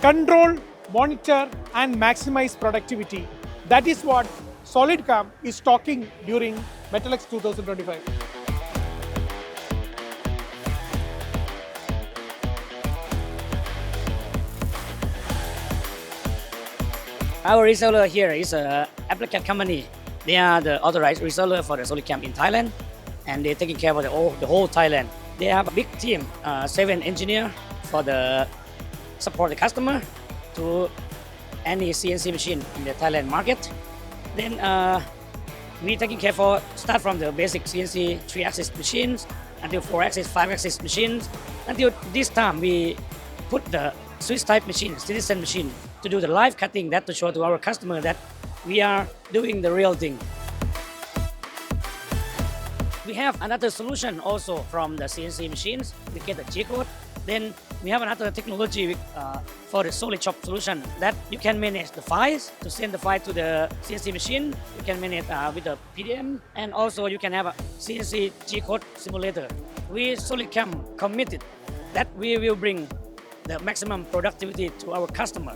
control, monitor and maximize productivity. That is what SolidCAM is talking during METALEX 2025. Our reseller here is a AppliCAD company. They are the authorized reseller for the SolidCAM in Thailand, and they're taking care of the whole Thailand. They have a big team, 7 engineers for the support the customer to any CNC machine in the Thailand market. Then we taking care for start from the basic CNC 3-axis machines until 4-axis, 5-axis machines. Until this time we put the Swiss type machine, citizen machine, to do the live cutting, that to show to our customer that we are doing the real thing. We have another solution also from the CNC machines. We get the G-code. Then we have another technology for the solid shop solution that you can manage the files to send the file to the CNC machine. You can manage with the PDM, and also you can have a CNC G-code simulator. We SolidCAM committed that we will bring the maximum productivity to our customer.